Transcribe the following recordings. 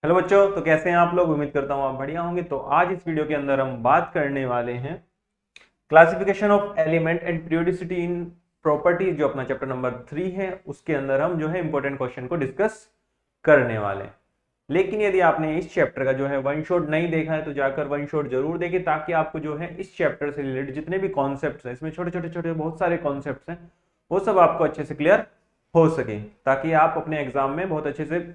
Hello बच्चों, तो कैसे हैं आप लोग। उम्मीद करता हूँ आप बढ़िया होंगे। तो आज इस वीडियो के अंदर हम बात करने वाले हैं classification of element and periodicity in properties, जो अपना चैप्टर नंबर 3 है। उसके अंदर हम जो है इंपॉर्टेंट क्वेश्चन को डिस्कस करने वाले हैं। लेकिन यदि आपने इस चैप्टर का जो है वन शॉट नहीं देखा है तो जाकर वन शॉट जरूर देखें, ताकि आपको जो है इस चैप्टर से रिलेटेड जितने भी कॉन्सेप्ट्स हैं, इसमें छोटे छोटे छोटे बहुत सारे कॉन्सेप्ट्स हैं, वो सब आपको अच्छे से क्लियर हो सके, ताकि आप अपने एग्जाम में बहुत अच्छे से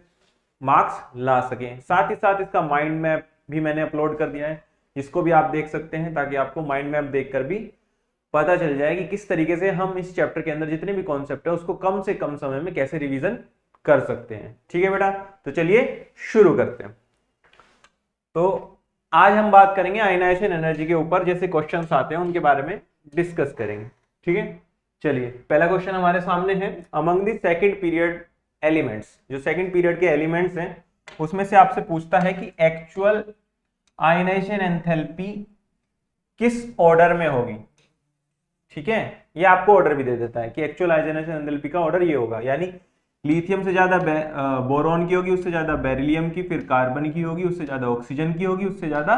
मार्क्स ला सकें। साथ ही साथ इसका माइंड मैप भी मैंने अपलोड कर दिया है, जिसको भी आप देख सकते हैं, ताकि आपको माइंड मैप देखकर भी पता चल जाए कि किस तरीके से हम इस चैप्टर के अंदर जितने भी कॉन्सेप्ट है उसको कम से कम समय में कैसे रिवीजन कर सकते हैं। ठीक है बेटा, तो चलिए शुरू करते हैं। तो आज हम बात करेंगे आयनाइजेशन एनर्जी के ऊपर, जैसे क्वेश्चंस आते हैं उनके बारे में डिस्कस करेंगे। ठीक है, चलिए पहला क्वेश्चन हमारे सामने है। Among the second period elements, जो सेकंड पीरियड के एलिमेंट्स हैं उसमें से आपसे पूछता है कि एक्चुअल आयनाइजेशन एंथैल्पी किस ऑर्डर में होगी। ठीक है, ये आपको ऑर्डर भी दे देता है कि एक्चुअल आयनाइजेशन एंथैल्पी का ऑर्डर ये होगा, यानी लिथियम से ज्यादा बोरॉन की होगी, उससे ज्यादा बेरिलियम की, फिर कार्बन की होगी, उससे ज्यादा ऑक्सीजन की होगी, उससे ज्यादा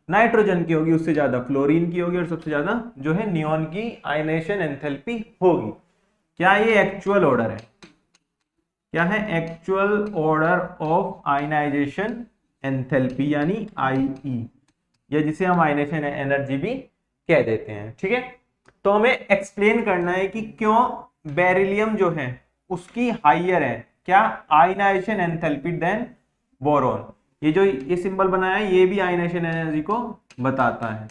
नाइट्रोजन की होगी, उससे ज्यादा फ्लोरीन की होगी, और सबसे ज्यादा जो है नियॉन की आयनाइजेशन एंथैल्पी होगी। क्या ये एक्चुअल ऑर्डर है? क्या है actual order of ionisation enthalpy, यानी आईई, या जिसे हम आयनाइजेशन एनर्जी भी कह देते हैं। ठीक है, तो हमें एक्सप्लेन करना है कि क्यों बेरिलियम जो है उसकी हाइयर है क्या आयनाइजेशन एंथैल्पी देन बोरॉन। ये जो ये सिंबल बनाया है ये भी आयनाइजेशन एनर्जी को बताता है।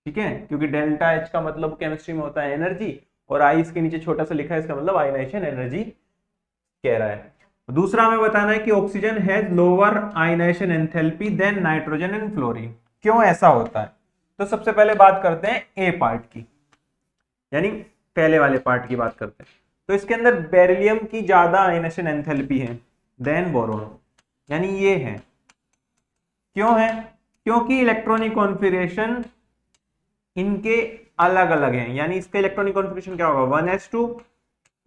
ठीक है, क्योंकि डेल्टा एच का मतलब केमिस्ट्री में होता है एनर्जी, और आई इसके नीचे छोटा सा लिखा है, इसका मतलब आयनाइजेशन एनर्जी कह रहा है। दूसरा हमें बताना है कि oxygen has lower ionisation enthalpy than nitrogen and fluorine. क्यों ऐसा होता है? तो सबसे पहले बात करते हैं ए पार्ट की, यानी पहले वाले पार्ट की बात करते हैं। तो इसके अंदर बेरिलियम की ज्यादा आयनाइजेशन एंथैल्पी है देन बोरोन, यानी ये है। क्यों है? क्योंकि इलेक्ट्रॉनिक कॉन्फ़िगरेशन इनके अलग अलग हैं, यानी इसका इलेक्ट्रॉनिक कॉन्फ़िगरेशन क्या होगा 1s2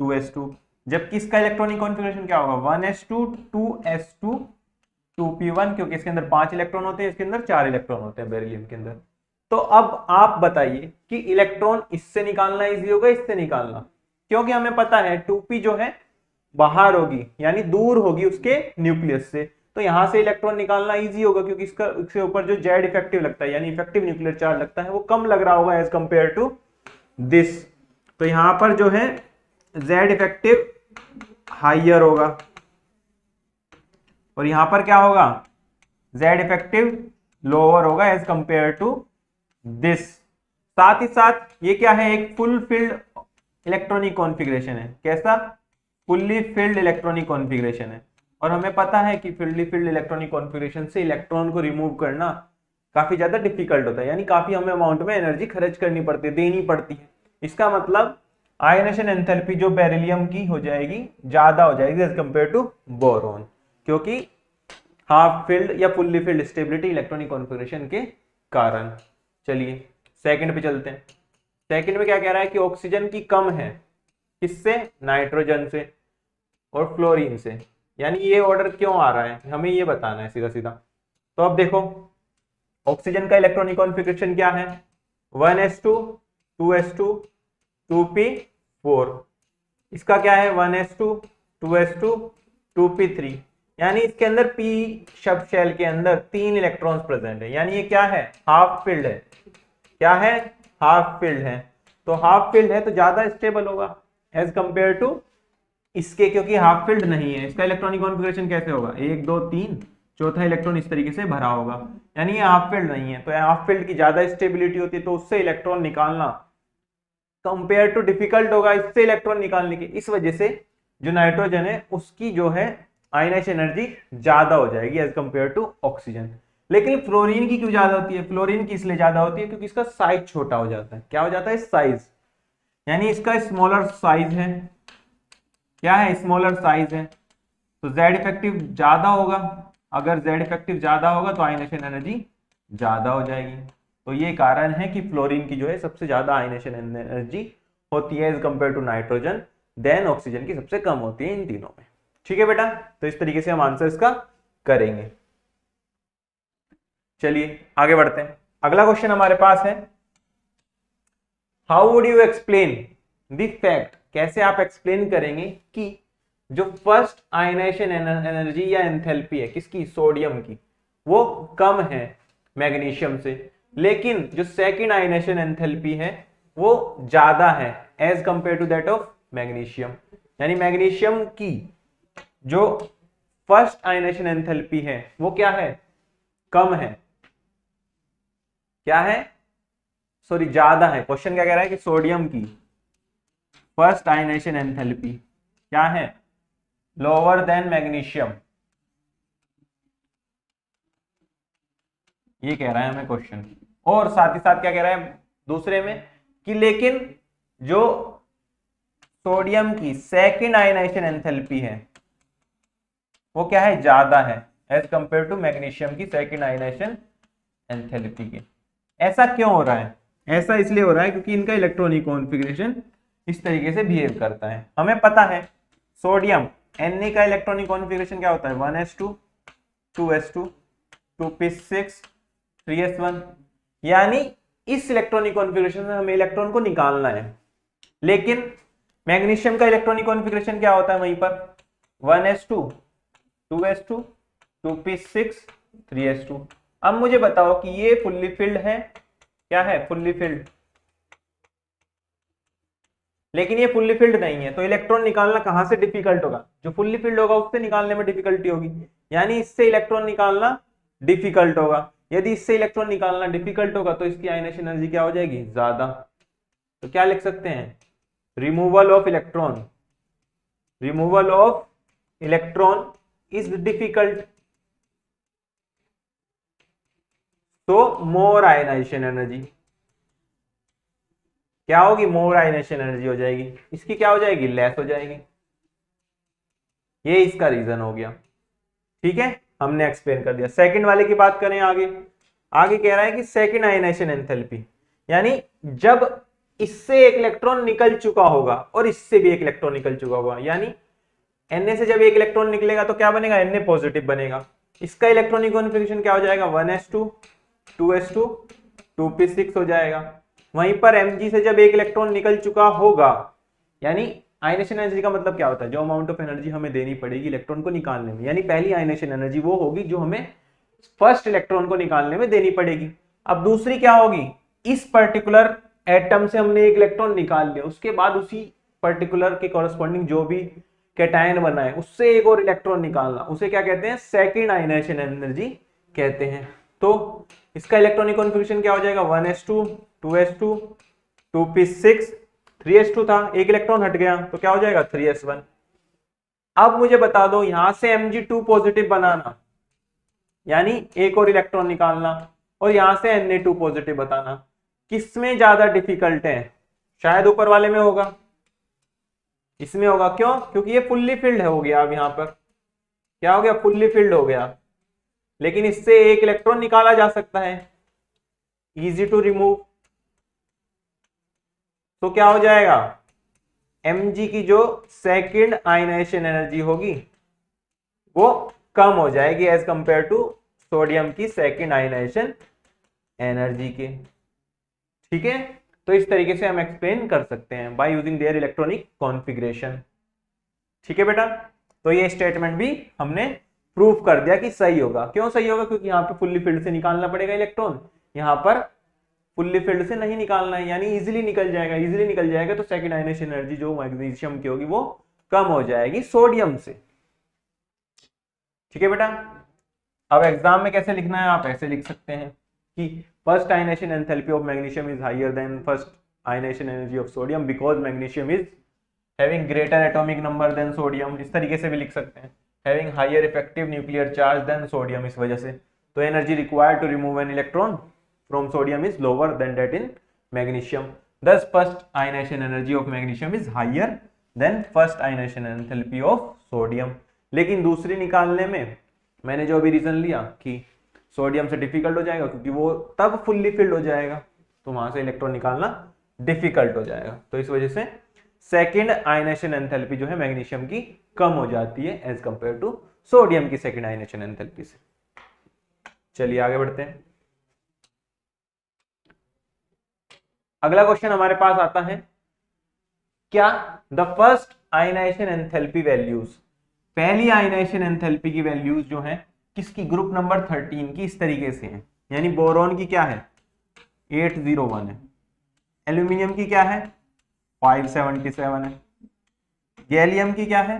2s2, जबकि इसका इलेक्ट्रॉनिक कॉन्फ़िगरेशन क्या होगा 1s2 2s2 2p1, क्योंकि इसके अंदर 5 इलेक्ट्रॉन होते हैं, इसके अंदर 4 इलेक्ट्रॉन होते हैं बेरिलियम के अंदर। तो अब आप बताइए कि इलेक्ट्रॉन इससे निकालना इजी होगा इससे निकालना? क्योंकि हमें पता है 2p जो है बाहर होगी, यानी दूर होगी उसके न्यूक्लियस से, तो यहां से इलेक्ट्रॉन निकालना इजी होगा, क्योंकि इसके ऊपर जो जेड इफेक्टिव लगता है, यानी इफेक्टिव न्यूक्लियर चार्ज लगता है, वो कम लग रहा होगा एज कंपेयर टू दिस। तो यहां पर जो है जेड इफेक्टिव हाइयर होगा, और यहां पर क्या होगा जेड इफेक्टिव लोअर होगा एज कंपेयर टू दिस। साथ ही साथ ये क्या है, एक फुल फिल्ड इलेक्ट्रॉनिक कॉन्फ़िगरेशन है। कैसा? फुल्ली फिल्ड इलेक्ट्रॉनिक कॉन्फ़िगरेशन है, और हमें पता है कि फुल्ली फिल्ड इलेक्ट्रॉनिक कॉन्फ़िगरेशन से इलेक्ट्रॉन को रिमूव करना काफी ज्यादा डिफिकल्ट होता है, यानी काफी हमें अमाउंट में एनर्जी खर्च करनी पड़ती है, देनी पड़ती है। इसका मतलब आयनाइजेशन एंथैल्पी जो बेरिलियम की हो जाएगी ज्यादा हो जाएगी एज कंपेयर टू बोरॉन, क्योंकि हाफ फिल्ड या fully filled stability electronic configuration के कारण। चलिए सेकंड पे चलते हैं। सेकंड में क्या कह रहा है कि ऑक्सीजन की कम है, किससे? नाइट्रोजन से और फ्लोरीन से। यानी ये ऑर्डर क्यों आ रहा है हमें ये बताना है सीधा सीधा। तो अब देखो ऑक्सीजन का इलेक्ट्रॉनिक कॉन्फ़िगरेशन क्या है 1s2 2s2 2p4। इसका क्या है 1s2 2s2 2p3, यानी इसके अंदर p शब्द शेल के अंदर 3 इलेक्ट्रॉन्स प्रेजेंट है, यानी ये क्या है हाफ फिल्ड है। क्या है? हाफ फिल्ड है। तो हाफ फिल्ड है तो ज्यादा स्टेबल होगा एज कंपेयर टू इसके, क्योंकि हाफ फिल्ड नहीं है। इसका इलेक्ट्रॉनिक कॉन्फ़िगरेशन कैसे होगा 1 2 3, चौथा इलेक्ट्रॉन इस तरीके से भरा होगा, यानी ये हाफ फील्ड नहीं है। तो हाफ फील्ड की ज्यादा स्टेबिलिटी होती है, तो उससे इलेक्ट्रॉन निकालना कंपेयर टू डिफिकल्ट होगा इससे इलेक्ट्रॉन निकालने की। इस वजह से जो नाइट्रोजन है उसकी जो है आयनाइजेशन एनर्जी ज्यादा हो जाएगी एज कंपेयर टू ऑक्सीजन। लेकिन फ्लोरीन की क्यों ज्यादा होती है? फ्लोरीन की इसलिए ज्यादा होती है क्योंकि इसका साइज छोटा हो जाता है। क्या हो जाता है? साइज, यानी इसका स्मॉलर साइज है। क्या है? स्मॉलर साइज है, तो जेड इफेक्टिव ज्यादा होगा। अगर जेड इफेक्टिव ज्यादा होगा तो आयनाइजेशन एनर्जी ज्यादा हो जाएगी। तो ये कारण है कि फ्लोरीन की जो है सबसे ज्यादा आयनाइजेशन एनर्जी होती है as compare to nitrogen, then oxygen की सबसे कम होती है इन तीनों में। ठीक है बेटा, तो इस तरीके से हम आंसर इसका करेंगे। चलिए आगे बढ़ते हैं। अगला क्वेश्चन हमारे पास है, how would you explain the fact, कैसे आप एक्सप्लेन करेंगे कि जो फर्स्ट आयनाइजेशन एनर्जी या एंथैल्पी है किसकी, सोडियम की, वो कम है मैग्नीशियम से, लेकिन जो सेकंड आयनाइजेशन एंथैल्पी है वो ज्यादा है as compare to that of magnesium. यानी मैग्नीशियम की जो फर्स्ट आयनाइजेशन एंथैल्पी है वो क्या है, कम है, क्या है, सॉरी ज्यादा है। क्वेश्चन क्या कह रहा है कि सोडियम की फर्स्ट आयनाइजेशन एंथैल्पी क्या है, लोअर देन मैग्नीशियम, ये कह रहा है हमें क्वेश्चन। और साथ ही साथ क्या कह रहा है दूसरे में कि लेकिन जो सोडियम की सेकंड आयनाइजेशन एंथैल्पी है वो क्या है, ज्यादा है एज कंपेयर टू मैग्नीशियम की सेकंड आयनाइजेशन एंथैल्पी के। ऐसा क्यों हो रहा है, ऐसा इसलिए हो रहा है क्योंकि इनका इलेक्ट्रॉनिक कॉन्फ़िगरेशन इस तरीके से बिहेव करता है। हमें पता है सोडियम Na का इलेक्ट्रॉनिक कॉन्फ़िगरेशन क्या होता है, 1s2 2s2 2p6 3s1, यानी इस इलेक्ट्रॉनिक कॉन्फ़िगरेशन से हमें इलेक्ट्रॉन को निकालना है। लेकिन मैग्नीशियम का इलेक्ट्रॉनिक कॉन्फ़िगरेशन क्या होता है वहीं पर, 1s2 2s2 2p6 3s2। अब मुझे बताओ कि ये फुल्ली फिल्ड है, क्या है, फुल्ली फिल्ड, लेकिन ये फुल्ली फिल्ड नहीं है, तो इलेक्ट्रॉन निकालना कहां से डिफिकल्ट होगा, जो फुल्ली फिल्ड होगा उससे निकालने में डिफिकल्टी होगी, यानी इससे इलेक्ट्रॉन निकालना डिफिकल्ट होगा। यदि इससे इलेक्ट्रॉन निकालना डिफिकल्ट होगा तो इसकी आयनाइजेशन एनर्जी क्या हो जाएगी, ज्यादा। तो क्या लिख सकते हैं, removal of electron, removal of electron is difficult, तो मोर आयनाइजेशन एनर्जी क्या होगी, मोर आयनाइजेशन एनर्जी हो जाएगी, इसकी क्या हो जाएगी, लेस हो जाएगी। ये इसका रीजन हो गया। ठीक है, हमने एक्सप्लेन कर दिया। सेकंड वाले की बात करें आगे, आगे कह रहा है कि सेकंड आयनाइजेशन एंथैल्पी, यानी जब इससे एक इलेक्ट्रॉन निकल चुका होगा और इससे भी एक इलेक्ट्रॉन निकल चुका होगा, यानी Na से जब एक इलेक्ट्रॉन निकलेगा तो क्या बनेगा, Na पॉजिटिव बनेगा। इसका इलेक्ट्रॉनिक कॉन्फ़िगरेशन क्या हो जाएगा, 1s2 2s2 2p6 हो जाएगा। वहीं पर Mg से जब एक इलेक्ट्रॉन निकल चुका होगा, यानी आयनाइजेशन एनर्जी का मतलब क्या होता है, जो अमाउंट ऑफ एनर्जी हमें देनी पड़ेगी इलेक्ट्रॉन को निकालने में, यानी पहली आयनाइजेशन एनर्जी वो होगी जो हमें फर्स्ट इलेक्ट्रॉन को निकालने में देनी पड़ेगी। अब दूसरी क्या होगी, इस पर्टिकुलर एटम से हमने एक इलेक्ट्रॉन निकाल लिया, उसके बाद उसी पर्टिकुलर के कॉरेस्पॉन्डिंग जो भी कैटायन बना है उससे एक और इलेक्ट्रॉन निकालना, उसे क्या कहते हैं, सेकंड आयनाइजेशन एनर्जी कहते हैं। तो इसका इलेक्ट्रॉनिक कॉन्फ़िगरेशन क्या हो जाएगा, 1s2 2s2 2p6 3s2 था, एक इलेक्ट्रॉन हट गया तो क्या हो जाएगा, 3s1। अब मुझे बता दो यहां से Mg2 पॉजिटिव बनाना, यानी एक और इलेक्ट्रॉन निकालना, और यहां से Na2 पॉजिटिव बताना, किसमें ज्यादा डिफिकल्ट है, शायद ऊपर वाले में होगा, इसमें होगा। क्यों, क्योंकि ये फुल्ली फिल्ड हो गया। अब यहां पर क्या हो गया, फुल्ली फिल्ड हो गया, लेकिन इससे एक इलेक्ट्रॉन निकाला जा सकता है, इजी टू रिमूव। तो क्या हो जाएगा, Mg की जो सेकंड आयनाइजेशन एनर्जी होगी वो कम हो जाएगी एज कंपेयर टू सोडियम की सेकंड आयनाइजेशन एनर्जी के। ठीक है, तो इस तरीके से हम एक्सप्लेन कर सकते हैं by using their electronic configuration. ठीक है बेटा, तो ये स्टेटमेंट भी हमने प्रूफ कर दिया कि सही होगा। क्यों सही होगा, क्योंकि यहाँ पे फुल्ली फिल्ड से निकालना पड़ेगा इलेक्ट्रॉन, यहाँ पर फुल्ली फिल्ड से नहीं निकालना है, यानी इजीली निकल जाएगा। इजीली निकल जाएगा तो सेकंड आयनाइजेशन एनर्जी जो मैग्नीशियम की होगी वो कम हो जाएगी सोडियम से। ठीक है बेटा, अब एग्जाम में कैसे लिखना है, आप ऐसे लिख सकते हैं कि first ionisation enthalpy of magnesium is higher than first ionisation energy of sodium because magnesium is having greater atomic number than sodium. इस तरीके से भी लिख सकते हैं, having higher effective nuclear charge than sodium, इस वजह से तो energy required to remove an electron from sodium is lower than that in magnesium. Thus first ionization energy of magnesium is higher than first ionization enthalpy of sodium। लेकिन दूसरी निकालने में मैंने जो अभी रीजन लिया कि सोडियम से डिफिकल्ट हो जाएगा क्योंकि वो तब फुल्ली फिल्ड हो जाएगा, तो वहां से इलेक्ट्रॉन निकालना डिफिकल्ट हो जाएगा, तो इस वजह से सेकेंड आयनाइजेशन एंथैल्पी जो है मैग्नीशियम की कम हो जाती है एज कंपेयर टू सोडियम की सेकेंड आयनाइजेशन एंथैल्पी से। चलिए आगे बढ़ते हैं। अगला क्वेश्चन हमारे पास आता है, क्या the first ionisation enthalpy values, पहली आयनाइजेशन एंथैल्पी की वैल्यूज जो है किसकी, ग्रुप नंबर 13 की इस तरीके से है। यानी बोरॉन की क्या है 801 है, एल्यूमिनियम की क्या है 577 है, गैलियम की क्या है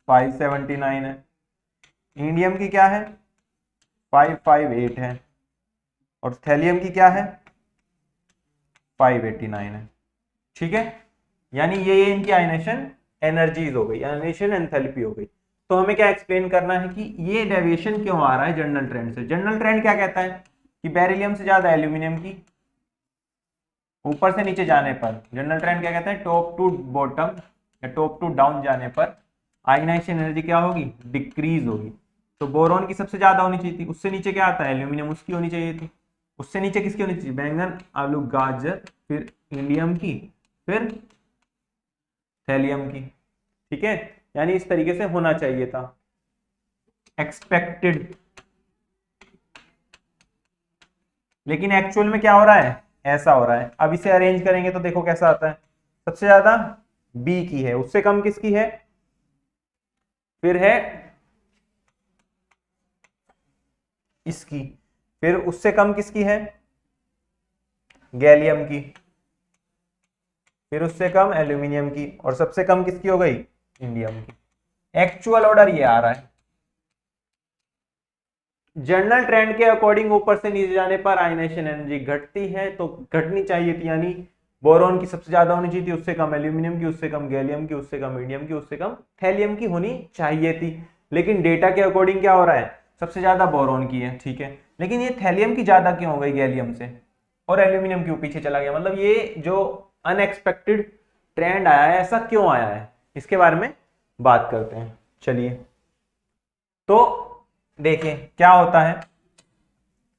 579 है, इंडियम की क्या है 558 है, और थैलियम की क्या है 589 है। ठीक है, यानी ये इनकी आयनेशन एनर्जीज हो गई, आयनेशन एंथैल्पी हो गई। तो हमें क्या एक्सप्लेन करना है कि ये डेविएशन क्यों आ रहा है जनरल ट्रेंड से। जनरल ट्रेंड क्या कहता है कि बेरिलियम से ज्यादा एल्यूमिनियम की, ऊपर से नीचे जाने पर जनरल ट्रेंड क्या कहता है, टॉप टू बॉटम या टॉप टू डाउन जाने पर आयनाइजेशन एनर्जी क्या होगी, डिक्रीज होगी। तो बोरॉन की सबसे ज्यादा होनी चाहिए थी, उससे नीचे क्या आता है एल्यूमिनियम, उसकी होनी चाहिए थी, उससे नीचे किसकी होनी चाहिए, बैंगन आलू गाजर, फिर इंडियम की, फिर थैलियम की। ठीक है, यानी इस तरीके से होना चाहिए था एक्सपेक्टेड, लेकिन एक्चुअल में क्या हो रहा है, ऐसा हो रहा है। अब इसे अरेंज करेंगे तो देखो कैसा आता है, सबसे ज्यादा बी की है, उससे कम किसकी है, फिर है इसकी, फिर उससे कम किसकी है गैलियम की, फिर उससे कम एल्यूमिनियम की, और सबसे कम किसकी हो गई इंडियम की। एक्चुअल ऑर्डर ये आ रहा है। जनरल ट्रेंड के अकॉर्डिंग ऊपर से नीचे जाने पर आयनाइजेशन एनर्जी घटती है, तो घटनी चाहिए थी, यानी बोरॉन की सबसे ज्यादा होनी चाहिए थी, उससे कम एल्यूमिनियम की, उससे कम गैलियम की, उससे कम इंडियम की, उससे कम थैलियम की होनी चाहिए थी। लेकिन डेटा के अकॉर्डिंग क्या हो रहा है, सबसे ज्यादा बोरॉन की है। ठीक है, लेकिन ये थैलियम की ज्यादा क्यों हो गई गैलियम से, और एल्यूमिनियम क्यों पीछे चला गया, मतलब ये जो अनएक्सपेक्टेड ट्रेंड आया है ऐसा क्यों आया है, इसके बारे में बात करते हैं। चलिए, तो देखिए क्या होता है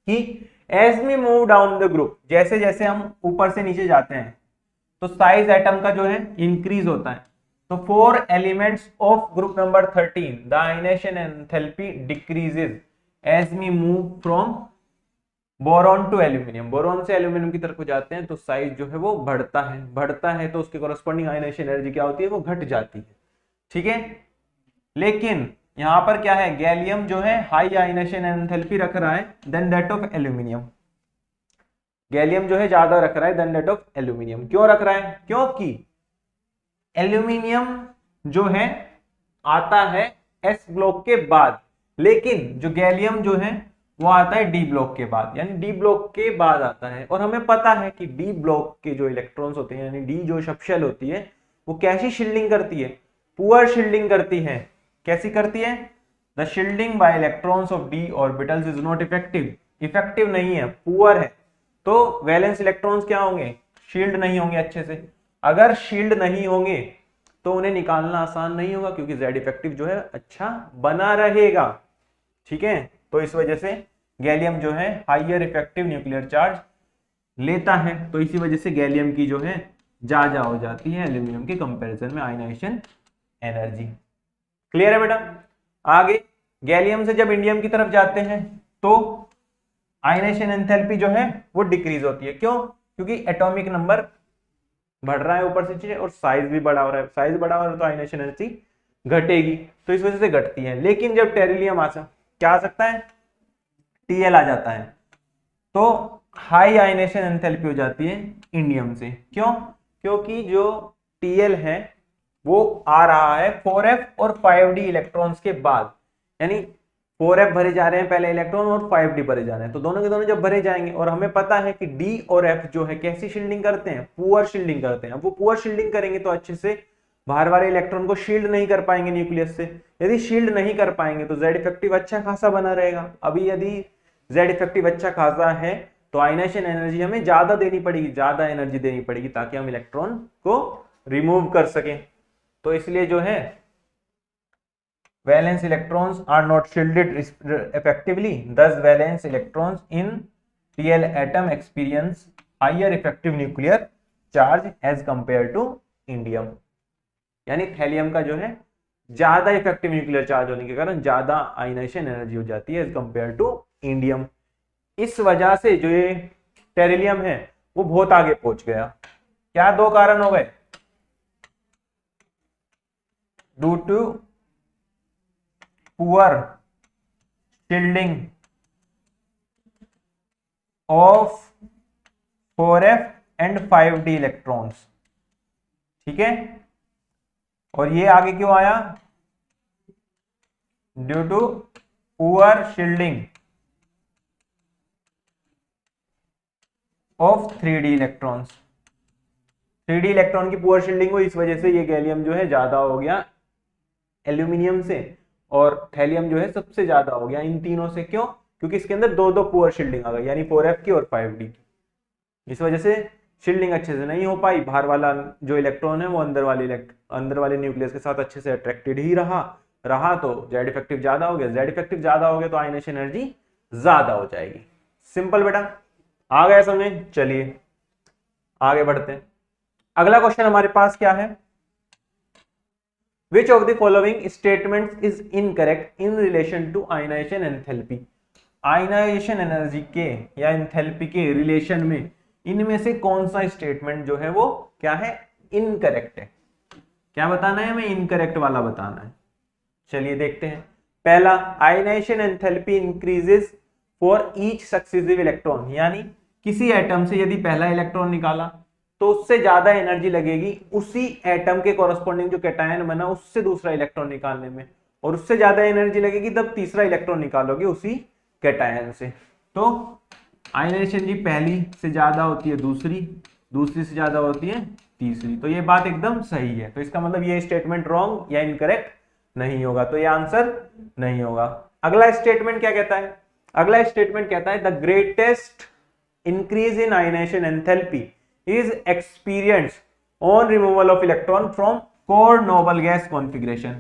कि as we move down the group, जैसे जैसे हम ऊपर से नीचे जाते हैं तो साइज एटम का जो है इंक्रीज होता है। तो for elements of group number 13 the ionisation enthalpy decreases as we move from boron to aluminium, boron से एल्यूमिनियम की तरफ जाते हैं तो साइज जो है वो बढ़ता है तो उसके कॉरेस्पॉन्डिंग आयनाइजेशन एनर्जी क्या होती है, वो घट जाती है। ठीक है, लेकिन यहां पर क्या है, गैलियम जो है हाई आयनाइजेशन एंथैल्पी रख रहा है than that of aluminium, gallium जो है ज्यादा रख रहा है देन दैट ऑफ एल्यूमिनियम। क्यों रख रहा है, क्योंकि एल्यूमिनियम जो है आता है एस ब्लॉक के बाद, लेकिन जो गैलियम जो है वो आता है डी ब्लॉक के बाद, यानी डी ब्लॉक के बाद आता है। और हमें पता है कि डी ब्लॉक के जो इलेक्ट्रॉन्स होते हैं, यानी डी जो सबशेल होती है, वो कैसी शील्डिंग करती है, पुअर शील्डिंग करती है। कैसी करती है, the shielding bye electrons of D orbitals is not effective, effective नहीं है, पुअर है। तो वैलेंस इलेक्ट्रॉन्स क्या होंगे, शील्ड नहीं होंगे अच्छे से। अगर शील्ड नहीं होंगे तो उन्हें निकालना आसान नहीं होगा, क्योंकि जेड इफेक्टिव जो है अच्छा बना रहेगा। ठीक है, तो इस वजह से गैलियम जो है हाइयर इफेक्टिव न्यूक्लियर चार्ज लेता है, तो इसी वजह से गैलियम की जो है ज्यादा हो जाती है एल्यूमिनियम के कंपैरिजन में आयनाइजेशन एनर्जी। क्लियर है बेटा। आगे गैलियम से जब इंडियम की तरफ जाते हैं तो आयनाइजेशन एंथैल्पी जो है वो डिक्रीज होती है। क्यों, क्योंकि एटॉमिक नंबर बढ़ रहा है ऊपर से नीचे और साइज भी बड़ा हो रहा है, साइज बड़ा हो रहा है तो आयनाइजेशन एनर्जी घटेगी, तो इस वजह से घटती है। लेकिन जब टेरिलियम क्या आ सकता है, टीएल आ जाता है, तो हाई आयनाइजेशन एंथैल्पी हो जाती है इंडियम से। क्यों, क्योंकि जो टीएल है वो आ रहा है 4f और 5d इलेक्ट्रॉन्स के बाद, यानी 4f भरे जा रहे हैं पहले इलेक्ट्रॉन और 5d भरे जा रहे हैं, तो दोनों के दोनों जब भरे जाएंगे, और हमें पता है कि d और f जो है कैसी शील्डिंग करते हैं, पुअर शील्डिंग करते हैं। अब वो पुअर शील्डिंग करेंगे तो अच्छे से बाहर वाले इलेक्ट्रॉन को शील्ड नहीं कर पाएंगे न्यूक्लियस से। यदि शील्ड नहीं कर पाएंगे तो जेड इफेक्टिव अच्छा खासा बना रहेगा। अभी यदि जेड इफेक्टिव अच्छा खासा है तो आयनाइजेशन एनर्जी हमें ज्यादा देनी पड़ेगी, ज्यादा एनर्जी देनी पड़ेगी ताकि हम इलेक्ट्रॉन को रिमूव कर सकें। तो इसलिए जो है valence electrons are not shielded effectively, thus valence electrons in TL atom experience higher effective nuclear charge as compared to indium, यानी थैलियम का जो है ज्यादा इफेक्टिव न्यूक्लियर चार्ज होने के कारण ज्यादा आयनाइजेशन एनर्जी हो जाती है एज कंपेयर टू इंडियम। इस वजह से जो ये टेरिलियम है वो बहुत आगे पहुंच गया। क्या दो कारण हो गए? Due to poor shielding of 4f and 5d electrons. ठीक है, और ये आगे क्यों आया? Due to poor shielding of 3d electrons. 3d electron की पुअर शील्डिंग हुई, इस वजह से ये गैलियम जो है ज्यादा हो गया एल्यूमिनियम से, और थैलियम जो है सबसे ज्यादा हो गया इन तीनों से। क्यों? क्योंकि इसके अंदर दो दो पुअर शील्डिंग आ गई, यानी 4f की और 5d की। इस वजह से शील्डिंग अच्छे से नहीं हो पाई, बाहर वाला जो इलेक्ट्रॉन है वो अंदर वाले न्यूक्लियस के साथ अच्छे से अट्रैक्टेड ही रहा तो जेड इफेक्टिव ज्यादा हो गया। जेड इफेक्टिव ज्यादा हो गया तो आयनेशन एनर्जी ज्यादा हो जाएगी। सिंपल बेटा, आ गया समझ? चलिए आगे बढ़ते हैं। अगला क्वेश्चन हमारे पास क्या है? Which of the following statements is incorrect in relation to ionization enthalpy? Ionisation energy के या एंथैल्पी के रिलेशन में इनमें से कौन सा स्टेटमेंट जो है वो क्या है? इनकरेक्ट है। क्या बताना है हमें? इनकरेक्ट वाला बताना है। चलिए देखते हैं। पहला, ionisation enthalpy increases for each successive electron, यानी किसी एटम से यदि पहला इलेक्ट्रॉन निकाला तो उससे ज्यादा एनर्जी लगेगी उसी एटम के कॉरस्पॉन्डिंग जो कैटायन बना उससे दूसरा इलेक्ट्रॉन निकालने में, और उससे ज्यादा एनर्जी लगेगी तब तीसरा इलेक्ट्रॉन निकालोगे उसी कैटायन से। तो आयनाइजेशन जी पहली से ज्यादा होती है दूसरी, दूसरी से ज्यादा होती है तीसरी। तो ये बात एकदम सही है। तो इसका मतलब ये स्टेटमेंट रॉन्ग या इनकरेक्ट नहीं होगा, तो ये आंसर नहीं होगा। अगला स्टेटमेंट क्या कहता है? अगला स्टेटमेंट कहता है the greatest increase in ionisation enthalpy is experienced on removal of electron from core noble gas configuration,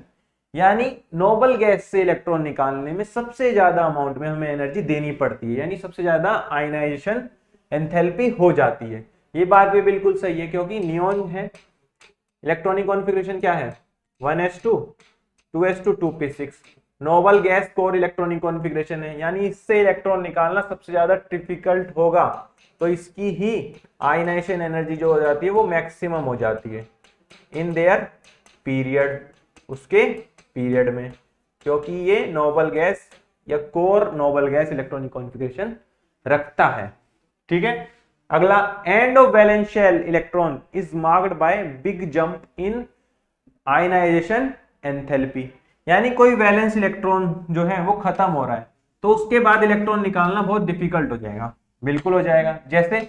यानी नोबल गैस से इलेक्ट्रॉन निकालने में सबसे ज्यादा अमाउंट में हमें एनर्जी देनी पड़ती है, यानी सबसे ज्यादा आयनाइजेशन एंथैल्पी हो जाती है। ये बात भी बिल्कुल सही है, क्योंकि नियॉन है, इलेक्ट्रॉनिक कॉन्फ़िगरेशन क्या है? 1s2 2s2 2p6, noble gas core electronic configuration है, यानी इससे इलेक्ट्रॉन निकालना सबसे ज्यादा डिफिकल्ट होगा। तो इसकी ही आयनाइजेशन एनर्जी जो हो जाती है वो मैक्सिमम हो जाती है इन देयर पीरियड, उसके पीरियड में, क्योंकि ये नोबल गैस या core noble gas electronic configuration रखता है। ठीक है, अगला, end of valence shell electron is marked by big jump in ionisation enthalpy, यानी कोई वैलेंस इलेक्ट्रॉन जो है वो खत्म हो रहा है तो उसके बाद इलेक्ट्रॉन निकालना बहुत डिफिकल्ट हो जाएगा। बिल्कुल हो जाएगा। जैसे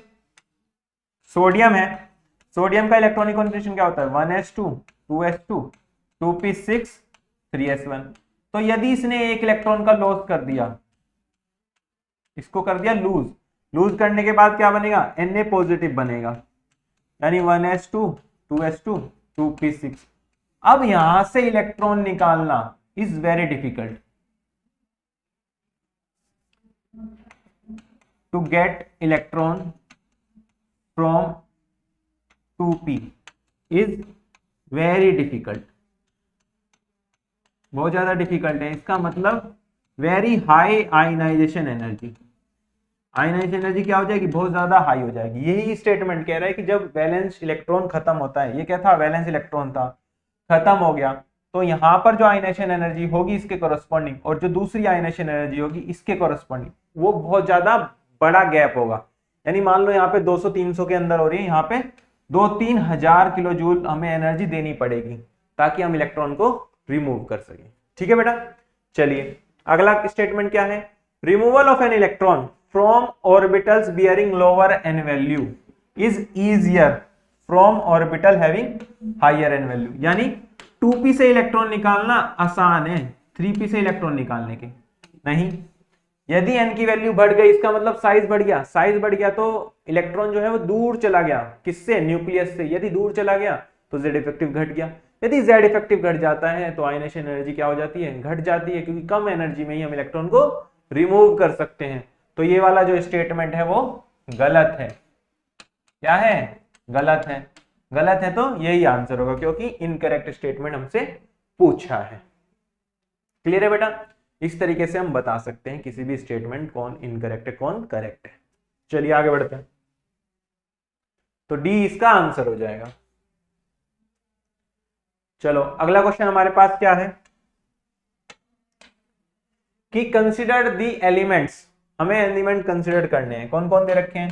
सोडियम है, सोडियम का इलेक्ट्रॉनिक कॉन्फ़िगरेशन क्या होता है? 1s2 2s2 2p6 3s1। तो यदि इसने एक इलेक्ट्रॉन का लॉस कर दिया, इसको कर दिया लूज करने के बाद क्या बनेगा? Na पॉजिटिव बनेगा, यानी 1s2 2s2 2p6। अब यहां से इलेक्ट्रॉन निकालना is very difficult. To get electron from 2p is very difficult, बहुत ज्यादा डिफिकल्ट है। इसका मतलब very high ionisation energy, ionisation energy क्या हो जाएगी? बहुत ज्यादा हाई हो जाएगी। यही स्टेटमेंट कह रहा है कि जब वैलेंस इलेक्ट्रॉन खत्म होता है, ये क्या था? वैलेंस इलेक्ट्रॉन था, खत्म हो गया, तो यहां पर जो आयनाइजेशन एनर्जी होगी इसके कॉरस्पॉन्डिंग, और जो दूसरी आयनाइजेशन एनर्जी होगी इसके कॉरस्पॉन्डिंग, वो बहुत ज्यादा बड़ा गैप होगा। यानी मान लो यहाँ पे 200-300 के अंदर हो रही है, यहाँ पे 2-3 हजार किलो जूल हमें एनर्जी देनी पड़ेगी ताकि हम इलेक्ट्रॉन को रिमूव कर सकें। ठीक है बेटा, चलिए अगला स्टेटमेंट क्या है? Removal of an electron from orbitals bearing lower n value is easier from orbital having higher n value, यानी 2p से इलेक्ट्रॉन निकालना आसान है 3p से इलेक्ट्रॉन निकालने के नहीं। यदि n की वैल्यू बढ़ गई, इसका मतलब साइज बढ़ गया, साइज बढ़ गया तो इलेक्ट्रॉन जो है वो दूर चला गया, किससे? न्यूक्लियस से। यदि दूर चला गया तो z इफेक्टिव घट गया, यदि z इफेक्टिव घट जाता है तो आयनाइजेशन एनर्जी क्या हो जाती है? घट जाती है, क्योंकि कम एनर्जी में ही हम इलेक्ट्रॉन को रिमूव कर सकते हैं। तो ये वाला जो स्टेटमेंट है वो गलत है। क्या है? गलत है। गलत है तो यही आंसर होगा, क्योंकि इनकरेक्ट स्टेटमेंट हमसे पूछा है। क्लियर है बेटा? इस तरीके से हम बता सकते हैं किसी भी स्टेटमेंट कौन इनकरेक्ट है कौन करेक्ट है। चलिए आगे बढ़ते हैं। तो डी इसका आंसर हो जाएगा। चलो अगला क्वेश्चन हमारे पास क्या है कि कंसिडर द एलिमेंट्स, हमें एलिमेंट कंसिडर करने हैं। कौन कौन दे रखे हैं?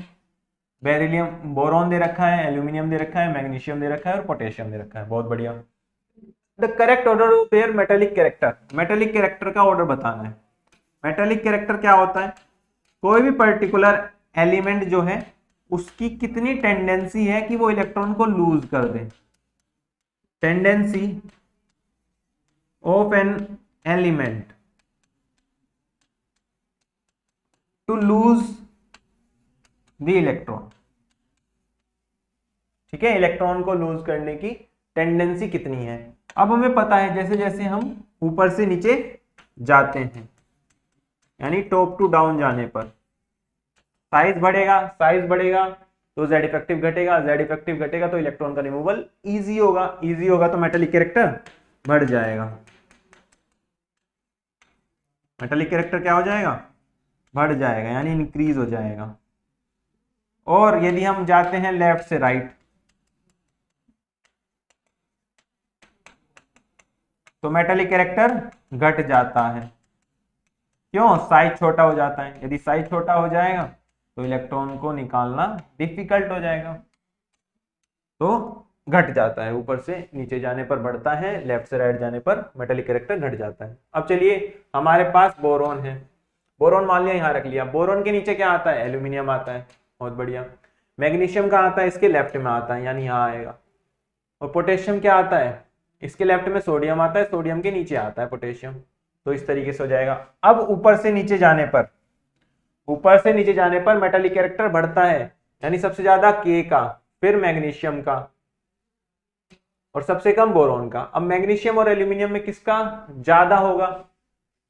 बेरिलियम, बोरॉन दे रखा है, एल्यूमिनियम दे रखा है, मैग्नीशियम दे रखा है और पोटेशियम दे रखा है। बहुत बढ़िया। The correct order of there metallic character, metallic character का ऑर्डर बताना है। मेटेलिक कैरेक्टर क्या होता है? कोई भी पर्टिकुलर एलिमेंट जो है उसकी कितनी टेंडेंसी है कि वो इलेक्ट्रॉन को लूज कर दे। Tendency of an element to lose the electron. ठीक है, इलेक्ट्रॉन को लूज करने की टेंडेंसी कितनी है। अब हमें पता है जैसे जैसे हम ऊपर से नीचे जाते हैं, यानी टॉप टू डाउन जाने पर साइज बढ़ेगा, साइज बढ़ेगा तो जेड इफेक्टिव घटेगा, जेड इफेक्टिव घटेगा तो इलेक्ट्रॉन का रिमूवल इजी होगा, इजी होगा तो मेटेलिक कैरेक्टर बढ़ जाएगा। मेटेलिक कैरेक्टर क्या हो जाएगा? बढ़ जाएगा, यानी इंक्रीज हो जाएगा। और यदि हम जाते हैं लेफ्ट से राइट तो मेटेलिक कैरेक्टर घट जाता है। क्यों? साइज छोटा हो जाता है। यदि साइज छोटा हो जाएगा तो इलेक्ट्रॉन को निकालना डिफिकल्ट हो जाएगा, तो घट जाता है। ऊपर से नीचे जाने पर बढ़ता है, लेफ्ट से राइट जाने पर मेटेलिक कैरेक्टर घट जाता है। अब चलिए हमारे पास बोरॉन है, बोरॉन मान लिया, यहाँ रख लिया। बोरॉन के नीचे क्या आता है? एल्यूमिनियम आता है। बहुत बढ़िया। मैग्नीशियम का आता है? इसके लेफ्ट में आता है, यानी यहाँ आएगा। और पोटेशियम क्या आता है? इसके लेफ्ट में सोडियम आता है, सोडियम के नीचे आता है पोटेशियम। तो इस तरीके से हो जाएगा। अब ऊपर से नीचे जाने पर, ऊपर से नीचे जाने पर मेटेलिक कैरेक्टर बढ़ता है, यानी सबसे ज्यादा के का, फिर मैग्नीशियम का और सबसे कम बोरॉन का। अब मैग्नीशियम और एल्यूमिनियम में किसका ज्यादा होगा?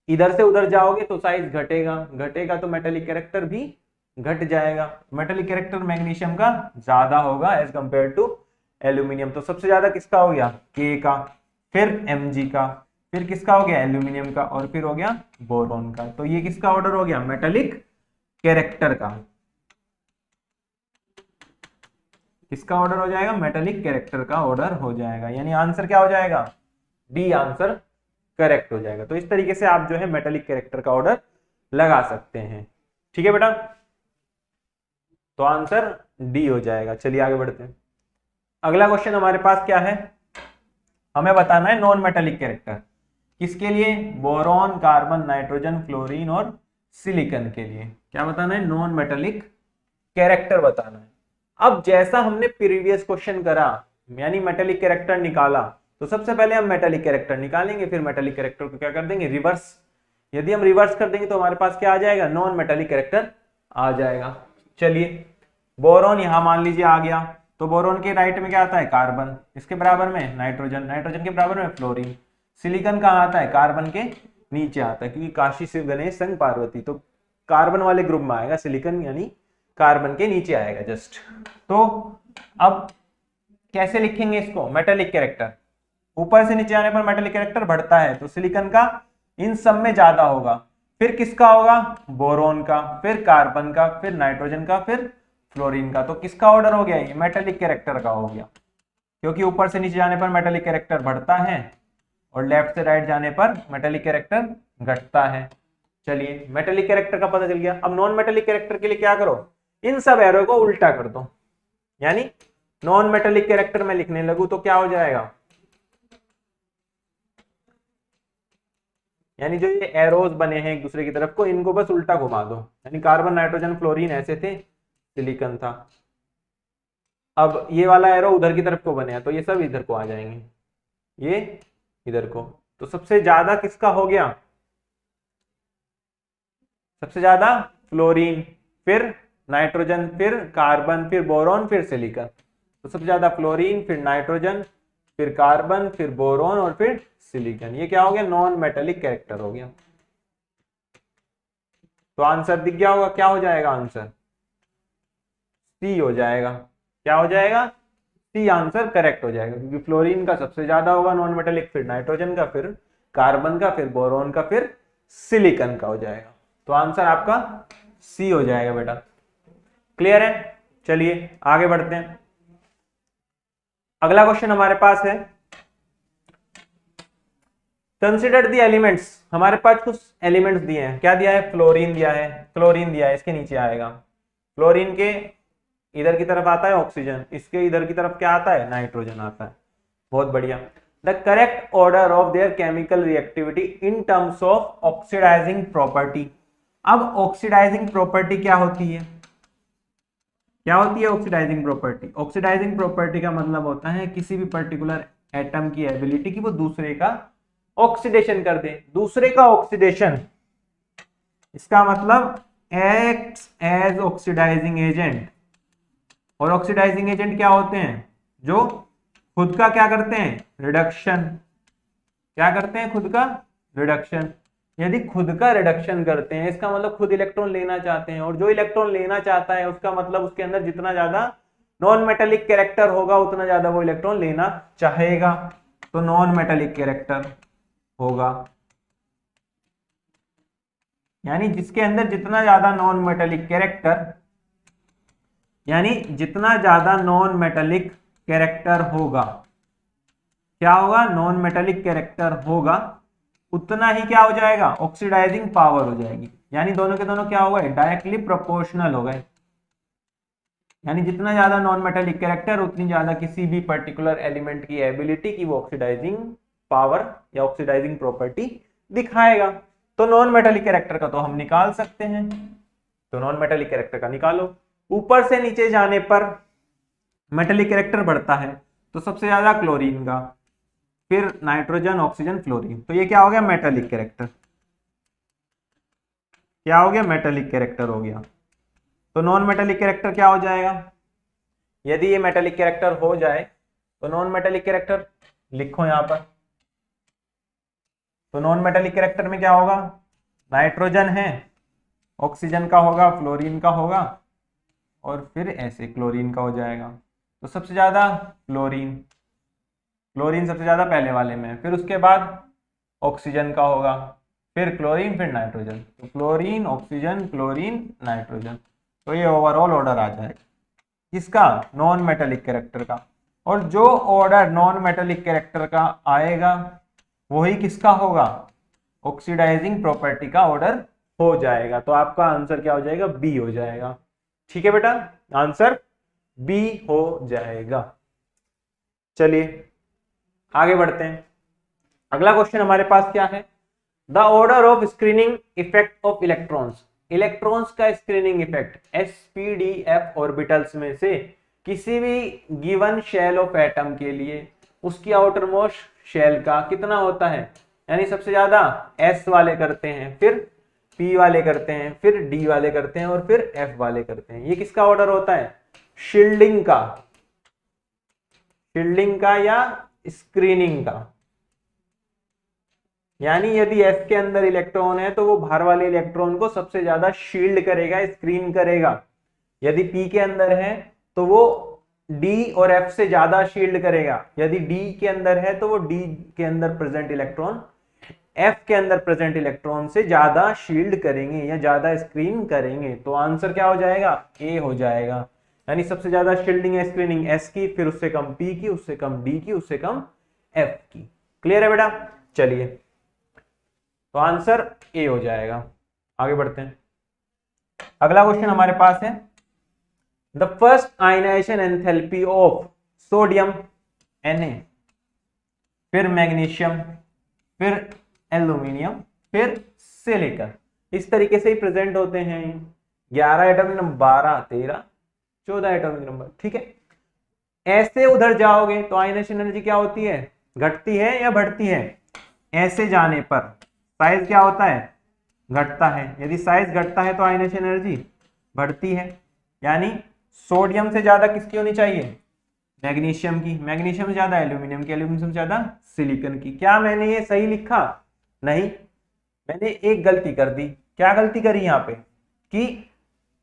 इधर से उधर जाओगे तो साइज घटेगा, घटेगा तो मेटेलिक कैरेक्टर भी घट जाएगा। मेटेलिक कैरेक्टर मैग्नीशियम का ज्यादा होगा एज कंपेयर टू एल्यूमिनियम। तो सबसे ज्यादा किसका हो गया? के का, फिर Mg का, फिर किसका हो गया? एल्यूमिनियम का, और फिर हो गया बोरॉन का। तो ये किसका ऑर्डर हो गया? मेटेलिक कैरेक्टर का। किसका ऑर्डर हो जाएगा? मेटेलिक कैरेक्टर का ऑर्डर हो जाएगा, यानी आंसर क्या हो जाएगा? डी आंसर करेक्ट हो जाएगा। तो इस तरीके से आप जो है मेटेलिक कैरेक्टर का ऑर्डर लगा सकते हैं। ठीक है बेटा, तो आंसर डी हो जाएगा। चलिए आगे बढ़ते हैं। अगला क्वेश्चन हमारे पास क्या है? हमें बताना है नॉन मेटेलिक कैरेक्टर। किसके लिए? बोरॉन, कार्बन, नाइट्रोजन, फ्लोरीन और सिलिकॉन के लिए। क्या बताना है? नॉन मेटेलिक कैरेक्टर बताना है। अब जैसा हमने प्रीवियस क्वेश्चन करा, यानी मेटेलिक कैरेक्टर निकाला, तो सबसे पहले हम मेटेलिक कैरेक्टर निकालेंगे, फिर मेटेलिक कैरेक्टर को क्या कर देंगे? रिवर्स। यदि हम रिवर्स कर देंगे तो हमारे पास क्या आ जाएगा? नॉन मेटेलिक कैरेक्टर आ जाएगा। चलिए बोरॉन यहां मान लीजिए आ गया, तो बोरॉन के राइट में क्या आता है? कार्बन, इसके बराबर में नाइट्रोजन, नाइट्रोजन के बराबर में फ्लोरीन। सिलिकॉन कहाँ आता है? कार्बन के नीचे आता है, क्योंकि काशी शिव गणेश संग पार्वती, तो कार्बन वाले ग्रुप में आएगा सिलिकॉन, यानी कार्बन के नीचे आएगा जस्ट। तो अब कैसे लिखेंगे इसको? Metallic character. ऊपर से नीचे आने पर मेटेलिक कैरेक्टर बढ़ता है, तो सिलिकॉन का इन सब में ज्यादा होगा, फिर किसका होगा? बोरॉन का, फिर कार्बन का, फिर नाइट्रोजन का, फिर फ्लोरीन का। तो किसका ऑर्डर हो गया? ये मेटेलिक कैरेक्टर का हो गया, क्योंकि ऊपर से नीचे जाने पर मेटेलिक कैरेक्टर बढ़ता है और लेफ्ट से राइट जाने पर मेटेलिक कैरेक्टर घटता है। चलिए मेटेलिक कैरेक्टर का पता चल गया। अब नॉन मेटेलिक कैरेक्टर के लिए क्या करो? इन सब एरो को उल्टा कर दो, यानी नॉन मेटेलिक कैरेक्टर में लिखने लगू तो क्या हो जाएगा? यानी जो ये एरोज बने हैं एक दूसरे की तरफ को, इनको बस उल्टा घुमा दो, यानी कार्बन, नाइट्रोजन, फ्लोरीन ऐसे थे, सिलिकॉन था। अब ये वाला एरो उधर की तरफ को बने हैं, तो ये सब इधर को आ जाएंगे, ये इधर को। तो सबसे ज्यादा किसका हो गया? सबसे ज्यादा फ्लोरीन, फिर नाइट्रोजन, फिर कार्बन, फिर बोरॉन, फिर सिलिकॉन। तो सबसे ज्यादा फ्लोरीन, फिर नाइट्रोजन, फिर कार्बन, फिर बोरॉन और फिर सिलिकॉन। ये क्या हो गया? नॉन मेटेलिक कैरेक्टर हो गया। तो आंसर दिख गया होगा, क्या हो जाएगा आंसर? सी हो जाएगा। क्या हो जाएगा? सी आंसर करेक्ट हो जाएगा, क्योंकि फ्लोरीन का सबसे ज्यादा होगा नॉन मेटेलिक, फिर नाइट्रोजन का, फिर कार्बन का, फिर बोरॉन का, फिर सिलिकॉन का हो जाएगा। तो आंसर आपका सी हो जाएगा बेटा। क्लियर है? चलिए आगे बढ़ते हैं। अगला क्वेश्चन हमारे पास है, कंसिडर द एलिमेंट्स। हमारे पास कुछ एलिमेंट्स दिए हैं, क्या दिया है, फ्लोरीन दिया है, क्लोरीन दिया है, इसके नीचे आएगा फ्लोरीन के इधर की तरफ आता है ऑक्सीजन, इसके इधर की तरफ क्या आता है, नाइट्रोजन आता है। बहुत बढ़िया। The correct order of their chemical reactivity in terms of oxidising property. अब ऑक्सीडाइजिंग प्रॉपर्टी क्या होती है, क्या होती है ऑक्सीडाइजिंग प्रॉपर्टी? ऑक्सीडाइजिंग प्रॉपर्टी का मतलब होता है किसी भी पर्टिकुलर एटम की एबिलिटी कि वो दूसरे का ऑक्सीडेशन कर दे। दूसरे का ऑक्सीडेशन, इसका मतलब एक्ट्स एज ऑक्सीडाइजिंग एजेंट। और ऑक्सीडाइजिंग एजेंट क्या होते हैं, जो खुद का क्या करते हैं, रिडक्शन। क्या करते हैं, खुद का रिडक्शन। यदि खुद का रिडक्शन करते हैं, इसका मतलब खुद इलेक्ट्रॉन लेना चाहते हैं, और जो इलेक्ट्रॉन लेना चाहता है उसका मतलब उसके अंदर जितना ज्यादा नॉन मेटेलिक कैरेक्टर होगा उतना ज्यादा वो इलेक्ट्रॉन लेना चाहेगा। तो नॉन मेटेलिक कैरेक्टर होगा, यानी जिसके अंदर जितना ज्यादा नॉन मेटेलिक कैरेक्टर, यानी जितना ज्यादा नॉन मेटेलिक कैरेक्टर होगा, क्या होगा, नॉन मेटेलिक कैरेक्टर होगा, उतना ही क्या हो जाएगा, ऑक्सीडाइजिंग पावर हो जाएगी। यानी दोनों के दोनों क्या हो गए, डायरेक्टली प्रोपोर्शनल हो गए। यानी जितना ज्यादा नॉन मेटेलिक कैरेक्टर उतनी ज्यादा किसी भी पर्टिकुलर एलिमेंट की एबिलिटी की वो ऑक्सीडाइजिंग पावर या ऑक्सीडाइजिंग प्रॉपर्टी दिखाएगा। तो नॉन मेटेलिक कैरेक्टर का तो हम निकाल सकते हैं, तो नॉन मेटेलिक कैरेक्टर का निकालो। ऊपर से नीचे जाने पर मेटेलिक कैरेक्टर बढ़ता है, तो सबसे ज्यादा क्लोरीन का, फिर नाइट्रोजन, ऑक्सीजन, फ्लोरीन। तो ये क्या हो गया, मेटेलिक कैरेक्टर। क्या हो गया, मेटेलिक कैरेक्टर हो गया। तो नॉन मेटेलिक कैरेक्टर क्या हो जाएगा, यदि ये मेटेलिक कैरेक्टर हो जाए तो नॉन मेटेलिक कैरेक्टर लिखो यहां पर। तो नॉन मेटेलिक कैरेक्टर में क्या होगा, नाइट्रोजन है, ऑक्सीजन का होगा, फ्लोरीन का होगा, और फिर ऐसे क्लोरीन का हो जाएगा। तो सबसे ज्यादा फ्लोरीन, क्लोरीन सबसे ज्यादा पहले वाले में, फिर उसके बाद ऑक्सीजन का होगा, फिर क्लोरीन, फिर नाइट्रोजन। तो क्लोरीन, ऑक्सीजन, क्लोरीन, नाइट्रोजन। तो ये ओवरऑल ऑर्डर आ जाएगा किसका, नॉन मेटेलिक कैरेक्टर का। और जो ऑर्डर नॉन मेटेलिक कैरेक्टर का आएगा वही किसका होगा, ऑक्सीडाइजिंग प्रॉपर्टी का ऑर्डर हो जाएगा। तो आपका आंसर क्या हो जाएगा, बी हो जाएगा। ठीक है बेटा, आंसर बी हो जाएगा। चलिए आगे बढ़ते हैं। अगला क्वेश्चन हमारे पास क्या है, the order of screening effect of electrons. Electrons का स्क्रीनिंग इफेक्ट sp-d-f ऑर्बिटल्स में से किसी भी गिवन शेल ऑफ एटम के लिए उसकी आउटर मोस्ट शेल का कितना होता है। यानी सबसे ज्यादा s वाले करते हैं, फिर p वाले करते हैं, फिर d वाले करते हैं, और फिर f वाले करते हैं। ये किसका ऑर्डर होता है, शील्डिंग का, शील्डिंग का या स्क्रीनिंग का। यानी यदि s के अंदर इलेक्ट्रॉन है तो वो बाहर वाले इलेक्ट्रॉन को सबसे ज्यादा शील्ड करेगा, स्क्रीन करेगा। यदि p के अंदर है तो वो d और f से ज्यादा शील्ड करेगा। यदि d के अंदर है तो वो d के अंदर प्रेजेंट इलेक्ट्रॉन f के अंदर प्रेजेंट इलेक्ट्रॉन से ज्यादा शील्ड करेंगे या ज्यादा स्क्रीन करेंगे। तो आंसर क्या हो जाएगा, a हो जाएगा। यानी सबसे ज्यादा शील्डिंग या स्क्रीनिंग s की, फिर उससे कम p की, उससे कम d की, उससे कम f की। क्लियर है बेटा, चलिए तो आंसर ए हो जाएगा। आगे बढ़ते हैं। अगला क्वेश्चन हमारे पास है, the first ionisation enthalpy of sodium Na, फिर मैग्नीशियम, फिर एल्यूमिनियम, फिर सिलिकॉन। इस तरीके से ही प्रेजेंट होते हैं 11 एटॉमिक नंबर, 12, 13, 14 एटॉमिक नंबर। ठीक है, ऐसे उधर जाओगे तो आयनाइजेशन एनर्जी क्या होती है, घटती है या बढ़ती है। ऐसे जाने पर साइज क्या होता है, घटता है। यदि साइज घटता है तो आयनाइजेशन एनर्जी बढ़ती है। यानी सोडियम से ज्यादा किसकी होनी चाहिए, मैग्नीशियम की, मैग्नीशियम से ज्यादा एल्यूमिनियम की, एल्यूमिनियम से ज्यादा सिलिकॉन की। क्या मैंने ये सही लिखा, नहीं, मैंने एक गलती कर दी। क्या गलती करी यहाँ पे, कि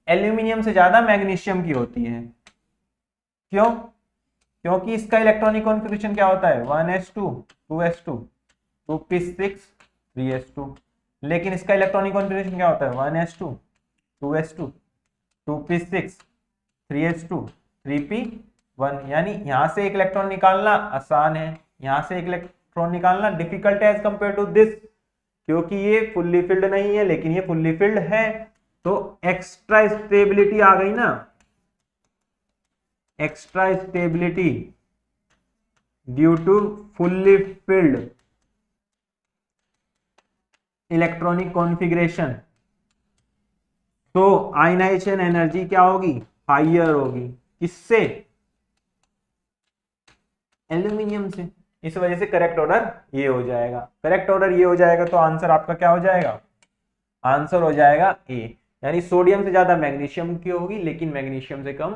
एल्यूमिनियम से ज्यादा मैग्नीशियम की होती है। क्यों, क्योंकि इसका इलेक्ट्रॉनिक कॉन्फ़िगरेशन क्या होता है, 1s2 2s2 2p6 3s2। लेकिन इसका इलेक्ट्रॉनिक कॉन्फ़िगरेशन क्या होता है, 1s2 2s2 2p6 3s2 3p 1, यानी यहां से एक इलेक्ट्रॉन निकालना आसान है, यहां से एक इलेक्ट्रॉन निकालना डिफिकल्ट है एज कंपेयर टू दिस, क्योंकि ये फुल्ली फिल्ड नहीं है लेकिन ये फुल्ली फिल्ड है। तो एक्स्ट्रा स्टेबिलिटी आ गई ना, extra stability due to fully filled electronic configuration. तो आयनाइजेशन एनर्जी क्या होगी, हाइयर होगी। किससे, एल्यूमिनियम से। इस वजह से करेक्ट ऑर्डर ये हो जाएगा, करेक्ट ऑर्डर ये हो जाएगा। तो आंसर आपका क्या हो जाएगा, आंसर हो जाएगा ए, यानी सोडियम से ज्यादा मैग्नीशियम की होगी लेकिन मैग्नीशियम से कम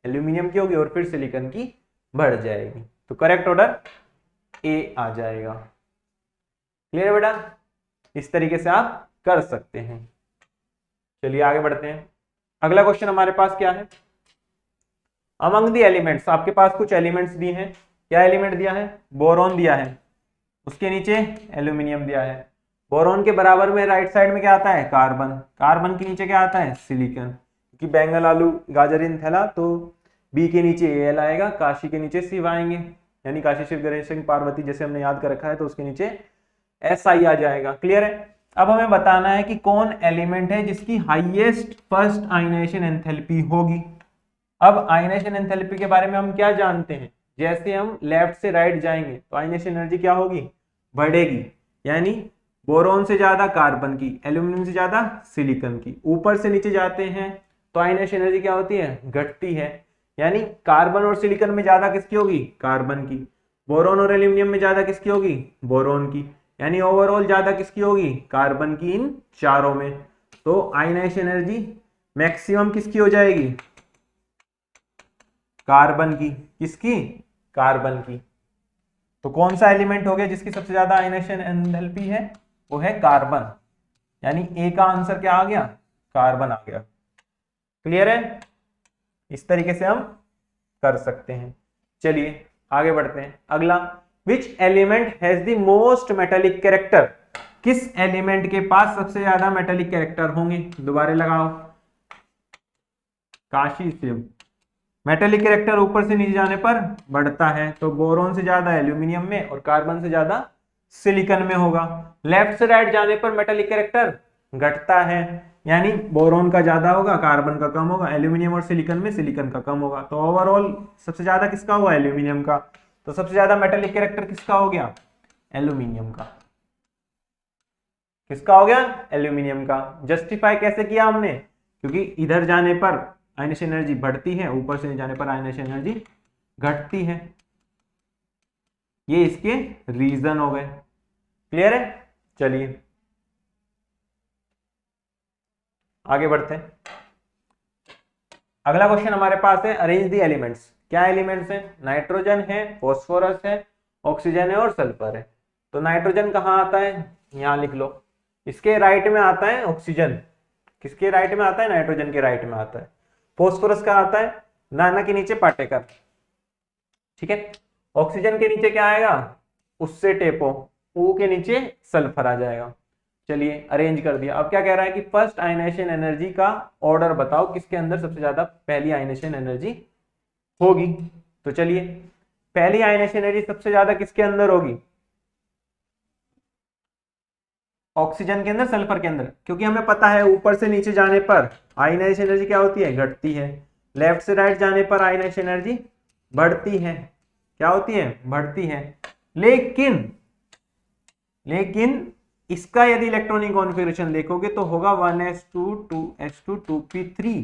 एल्यूमिनियम की होगी और फिर सिलिकॉन की बढ़ जाएगी। तो करेक्ट ऑर्डर ए आ जाएगा। क्लियर है बेटा, इस तरीके से आप कर सकते हैं। चलिए आगे बढ़ते हैं। अगला क्वेश्चन हमारे पास क्या है, अमंग द एलिमेंट्स, आपके पास कुछ एलिमेंट्स दिए हैं। क्या एलिमेंट दिया है, बोरॉन दिया है, उसके नीचे एल्यूमिनियम दिया है। बोरॉन के बराबर में राइट साइड में क्या आता है, कार्बन, कार्बन के नीचे क्या आता है, सिलिकॉन। क्योंकि बैंगन आलू गाजर इन थैला, तो बी के नीचे एल आएगा, काशी के नीचे शिव आएंगे, यानी काशी शिव गणेश सिंह पार्वती जैसे हमने याद कर रखा है, तो उसके नीचे एस आई आ जाएगा। क्लियर है। अब हमें बताना है कि कौन एलिमेंट है जिसकी हाईएस्ट फर्स्ट आयनाइजेशन एंथैल्पी होगी। अब आयनाइजेशन एंथैल्पी के बारे में हम क्या जानते हैं, जैसे हम लेफ्ट से राइट जाएंगे तो आयनाइजेशन एनर्जी क्या होगी, बढ़ेगी, यानी बोरॉन से ज्यादा कार्बन की, एल्यूमिनियम से ज्यादा सिलिकॉन की। ऊपर से नीचे जाते हैं तो आयनाइजेशन एनर्जी क्या होती है, घटती है, यानी कार्बन और सिलिकॉन में ज्यादा किसकी होगी, कार्बन की। बोरॉन और एल्यूमिनियम में ज्यादा किसकी होगी, बोरॉन की, यानी ओवरऑल ज्यादा किसकी होगी, कार्बन की, इन चारों में। तो आयनाइजेशन एनर्जी मैक्सिमम किसकी हो जाएगी, कार्बन की। किसकी, कार्बन की। तो कौन सा एलिमेंट हो गया जिसकी सबसे ज्यादा आयनाइजेशन एंथैल्पी है, वो है कार्बन, यानी ए का आंसर क्या आ गया, कार्बन आ गया। क्लियर है, इस तरीके से हम कर सकते हैं। चलिए आगे बढ़ते हैं। अगला, which element has the most metallic character, किस एलिमेंट के पास सबसे ज्यादा मेटेलिक कैरेक्टर होंगे। दोबारा लगाओ, काशी शिव। मेटेलिक कैरेक्टर ऊपर से नीचे जाने पर बढ़ता है, तो बोरॉन से ज्यादा एल्यूमिनियम में और कार्बन से ज्यादा सिलिकॉन में होगा। लेफ्ट से राइट जाने पर मेटेलिक कैरेक्टर घटता है, यानी बोरॉन का ज्यादा होगा, कार्बन का कम होगा, एल्यूमिनियम और सिलिकॉन में सिलिकॉन का कम होगा। तो ओवरऑल सबसे ज्यादा किसका हुआ, एल्यूमिनियम का। तो सबसे ज्यादा मेटेलिक कैरेक्टर किसका हो गया, एल्यूमिनियम का। किसका हो गया, एल्यूमिनियम का। जस्टिफाई कैसे किया हमने, क्योंकि इधर जाने पर आयनाइजेशन एनर्जी बढ़ती है, ऊपर से जाने पर आयनाइजेशन एनर्जी घटती है। ये इसके रीजन हो गए। क्लियर है। चलिए आगे बढ़ते हैं। अगला क्वेश्चन हमारे पास है, अरेंज द एलिमेंट्स। क्या एलिमेंट्स हैं, नाइट्रोजन है, फॉस्फोरस है, ऑक्सीजन है और सल्फर है। तो नाइट्रोजन कहाँ आता है, यहां लिख लो, इसके राइट में आता है ऑक्सीजन। किसके राइट में आता है, नाइट्रोजन के राइट में आता है। फॉस्फोरस का आता है नाना के नीचे पाटेकर, ठीक है। ऑक्सीजन के नीचे क्या आएगा, उससे टेपो, ओ के नीचे सल्फर आ जाएगा। चलिए अरेंज कर दिया। अब क्या कह रहा है कि फर्स्ट आयनाइजेशन एनर्जी का ऑर्डर बताओ, किसके अंदर सबसे ज्यादा पहली आयनाइजेशन एनर्जी होगी। तो चलिए पहली आयनाइजेशन एनर्जी सबसे ज्यादा किसके अंदर होगी, ऑक्सीजन के अंदर, सल्फर के अंदर, क्योंकि हमें पता है ऊपर से नीचे जाने पर आयनाइजेशन एनर्जी क्या होती है, घटती है। लेफ्ट से राइट जाने पर आयनाइजेशन एनर्जी बढ़ती है। क्या होती है, बढ़ती है। लेकिन इसका यदि इलेक्ट्रॉनिक कॉन्फ़िगरेशन देखोगे तो होगा 1s2 2s2 2p3।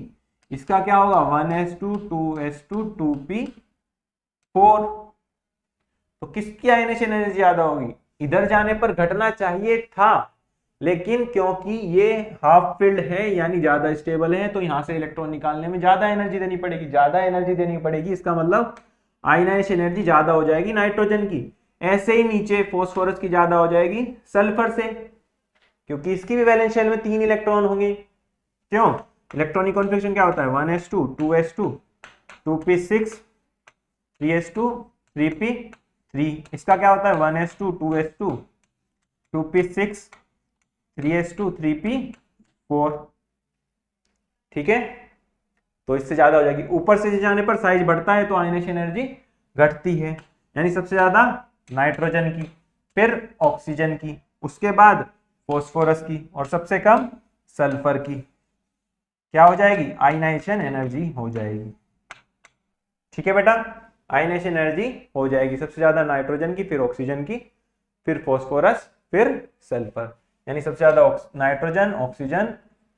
इसका क्या होगा, 1s2 2s2 2p4। तो किसकी आयनाइजेशन एनर्जी ज्यादा होगी, इधर जाने पर घटना चाहिए था, लेकिन क्योंकि ये हाफ फील्ड है यानी ज्यादा स्टेबल है, तो यहां से इलेक्ट्रॉन निकालने में ज्यादा एनर्जी देनी पड़ेगी, ज्यादा एनर्जी देनी पड़ेगी। इसका मतलब आयनाइजेशन एनर्जी ज्यादा हो जाएगी नाइट्रोजन की। ऐसे ही नीचे फॉस्फोरस की ज्यादा हो जाएगी सल्फर से, क्योंकि इसकी भी वैलेंस शेल में 3 इलेक्ट्रॉन होंगे। क्यों, इलेक्ट्रॉनिक कॉन्फ़िगरेशन क्या होता है, 1s2 2s2 2p6 3s2 3p3। इसका क्या होता है, 1s2 2s2 2p6 3s2 3p4। ठीक है, तो इससे ज्यादा हो जाएगी। ऊपर से जाने पर साइज बढ़ता है तो आयनेशन एनर्जी घटती है, यानी सबसे ज्यादा नाइट्रोजन की, फिर ऑक्सीजन की, उसके बाद फॉस्फोरस की और सबसे कम सल्फर की क्या हो जाएगी, आयनाइजेशन एनर्जी हो जाएगी। ठीक है बेटा, आयनाइजेशन एनर्जी हो जाएगी सबसे ज्यादा नाइट्रोजन की, फिर ऑक्सीजन की, फिर फॉस्फोरस, फिर सल्फर, यानी सबसे ज्यादा नाइट्रोजन, ऑक्सीजन,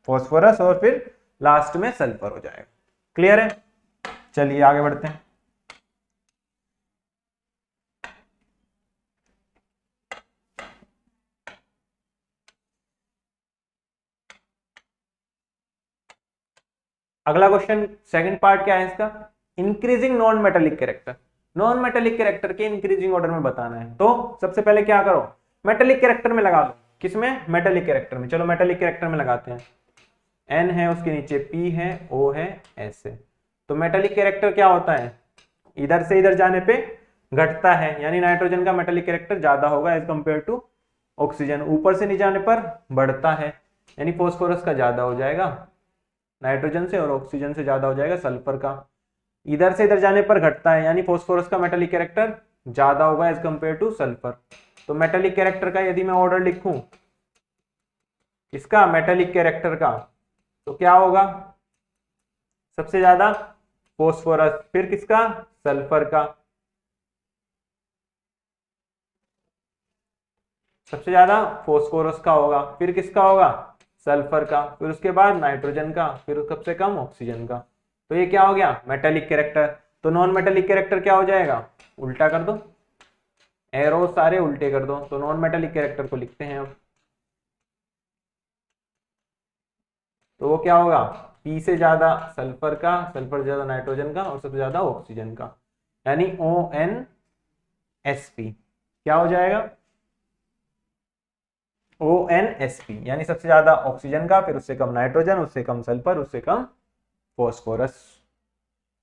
फॉस्फोरस और फिर लास्ट में सल्फर हो जाएगा। क्लियर है? चलिए आगे बढ़ते हैं। अगला क्वेश्चन सेकंड पार्ट क्या है इसका, increasing non metallic character. Non metallic character के इंक्रीजिंग ऑर्डर में बताना है, तो सबसे पहले क्या करो, मेटेलिक कैरेक्टर में लगा दो। किसमें? मेटेलिक कैरेक्टर में। चलो मेटेलिक कैरेक्टर में लगाते हैं। एन है, उसके नीचे पी है, ओ है, एस है। तो मेटेलिक कैरेक्टर क्या होता है, इधर से इधर जाने पे घटता है, यानी नाइट्रोजन का मेटेलिक कैरेक्टर ज्यादा होगा एज कंपेयर टू ऑक्सीजन। ऊपर से नीचे जाने पर बढ़ता है, यानी फॉस्फोरस का ज्यादा हो जाएगा नाइट्रोजन से, और ऑक्सीजन से ज्यादा हो जाएगा सल्फर का। इधर से इधर जाने पर घटता है, यानी फॉस्फोरस का मेटेलिक कैरेक्टर ज्यादा होगा एज कंपेयर टू सल्फर। तो मेटेलिक कैरेक्टर का यदि मैं ऑर्डर लिखूं इसका मेटेलिक कैरेक्टर का, तो क्या होगा, सबसे ज्यादा फॉस्फोरस, फिर किसका, सल्फर का, सबसे ज्यादा फॉस्फोरस का होगा, फिर किसका होगा, सल्फर का, फिर उसके बाद नाइट्रोजन का, फिर सबसे कम ऑक्सीजन का। तो ये क्या हो गया, मेटेलिक कैरेक्टर। तो नॉन मेटेलिक कैरेक्टर क्या हो जाएगा, उल्टा कर दो, एरो सारे उल्टे कर दो। तो नॉन मेटेलिक कैरेक्टर को लिखते हैं अब, तो वो क्या होगा, पी से ज्यादा सल्फर का, सल्फर से ज्यादा नाइट्रोजन का और सबसे ज्यादा ऑक्सीजन का, यानी ONSP क्या हो जाएगा, ONSP, यानी सबसे ज्यादा ऑक्सीजन का, फिर उससे कम नाइट्रोजन, उससे कम सल्फर, उससे कम फॉस्फोरस।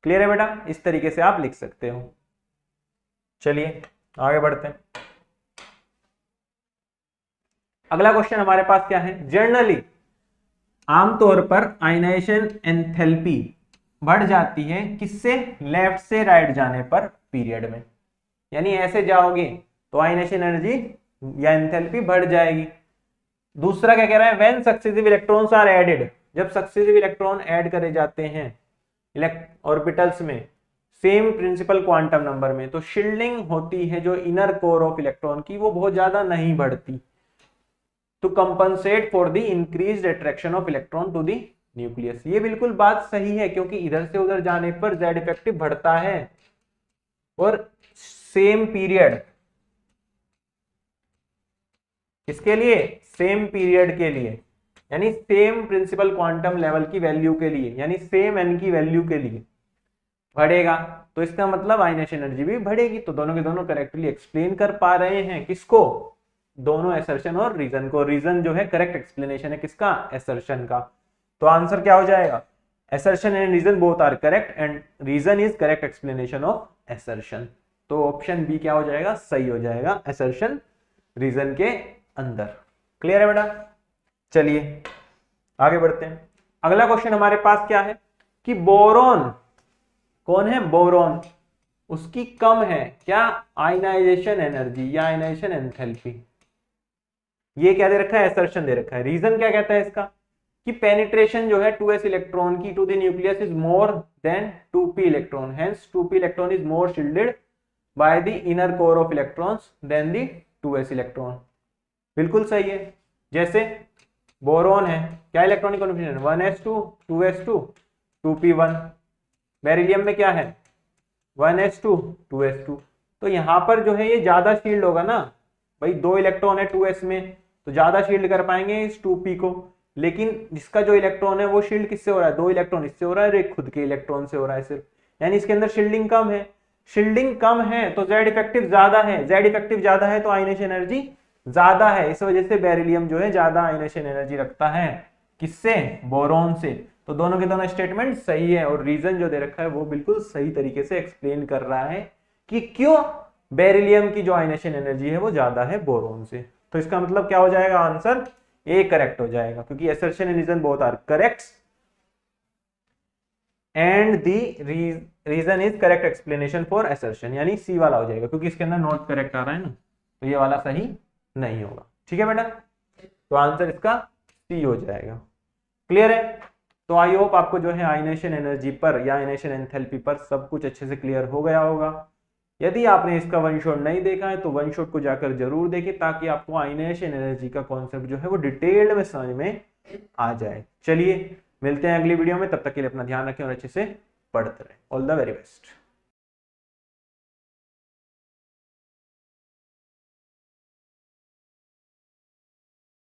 क्लियर है बेटा? इस तरीके से आप लिख सकते हो। चलिए आगे बढ़ते हैं। अगला क्वेश्चन हमारे पास क्या है, जनरली आमतौर पर आयनाइजेशन एंथैल्पी बढ़ जाती है किससे, लेफ्ट से राइट जाने पर पीरियड में, यानी ऐसे जाओगे तो आयनाइजेशन एनर्जी या एंथैल्पी बढ़ जाएगी। दूसरा क्या कह रहा है, when successive electrons are added, जब सक्सेसिव इलेक्ट्रॉन ऐड करे जाते हैं ऑर्बिटल्स में सेम प्रिंसिपल क्वांटम नंबर में, तो शील्डिंग होती है जो इनर कोर ऑफ इलेक्ट्रॉन की, वो बहुत ज्यादा नहीं बढ़ती, to compensate for the increased attraction of electron to the nucleus. ये बिल्कुल बात सही है, क्योंकि इधर से उधर जाने पर जेड इफेक्टिव बढ़ता है, और सेम पीरियड, इसके लिए सेम पीरियड के लिए, यानी सेम प्रिंसिपल क्वांटम लेवल की वैल्यू के लिए, यानी सेम एन की वैल्यू के लिए बढ़ेगा, तो इसका मतलब आयनाइजेशन एनर्जी भी बढ़ेगी। तो दोनों के दोनों करेक्टली एक्सप्लेन कर पा रहे हैं, किसको, दोनों एसर्शन और रीजन को। रीजन जो है करेक्ट एक्सप्लेनेशन है किसका, एसर्शन का। तो आंसर क्या हो जाएगा, assertion and reason both are correct and reason is correct explanation of assertion. तो ऑप्शन बी क्या हो जाएगा, सही हो जाएगा, एसर्शन रीजन के अंदर। क्लियर है बेटा? चलिए आगे बढ़ते हैं। अगला क्वेश्चन हमारे पास क्या है कि बोरॉन, कौन है, बोरॉन, उसकी कम है क्या, आयनाइजेशन एनर्जी या आयनाइजेशन एंथैल्पी। ये क्या दे रखा है, एसर्शन दे रखा है। रीजन क्या कहता है इसका, कि पेनिट्रेशन जो है 2s इलेक्ट्रॉन की to the nucleus is more than 2p electron, hence 2p electron is more shielded by the inner core of electrons than the 2s electron. बिल्कुल सही है। जैसे बोरॉन है, क्या electronic configuration, 1s2 2s2 2p1। Beryllium में क्या है, 1s2 2s2। तो यहां पर जो है ये ज्यादा शील्ड होगा ना भाई, 2 इलेक्ट्रॉन है 2s में, तो ज्यादा शील्ड कर पाएंगे इस 2p को। लेकिन जिसका जो इलेक्ट्रॉन है वो शील्ड किससे हो रहा है, 2 इलेक्ट्रॉन इससे हो रहा है, एक खुद के इलेक्ट्रॉन से हो रहा है सिर्फ, यानी इसके अंदर शील्डिंग कम है। शील्डिंग कम है तो जेड इफेक्टिव ज्यादा है, जेड इफेक्टिव ज्यादा है तो आयनाइजेशन एनर्जी ज्यादा है। इस वजह से बेरिलियम जो है ज्यादा आयनाइजेशन एनर्जी रखता है, किससे, बोरॉन से। तो दोनों के दोनों स्टेटमेंट सही है, और रीजन जो दे रखा है वो बिल्कुल सही तरीके से एक्सप्लेन कर रहा है कि क्यों बेरिलियम की जो आयनाइजेशन एनर्जी है वो ज्यादा है बोरॉन से। तो इसका मतलब क्या हो जाएगा, आंसर ए करेक्ट हो जाएगा, क्योंकि assertion and reason both are correct and the reason is correct explanation for assertion, यानी सी वाला हो जाएगा क्योंकि इसके अंदर नॉट करेक्ट आ रहा है ना, तो ये वाला सही नहीं होगा। ठीक है बेटा, तो आंसर इसका सी हो जाएगा। क्लियर है? तो आई होप आपको जो है आयनेशन एनर्जी पर या आयनेशन एंथैल्पी पर सब कुछ अच्छे से क्लियर हो गया होगा। यदि आपने इसका वन शॉट नहीं देखा है तो वन शॉट को जाकर जरूर देखें ताकि आपको आयनेशन एनर्जी का कॉन्सेप्ट जो है वो डिटेल्ड में समझ में आ जाए। चलिए मिलते हैं अगली वीडियो में, तब तक के लिए अपना ध्यान रखें और अच्छे से पढ़ते रहें। All the very best.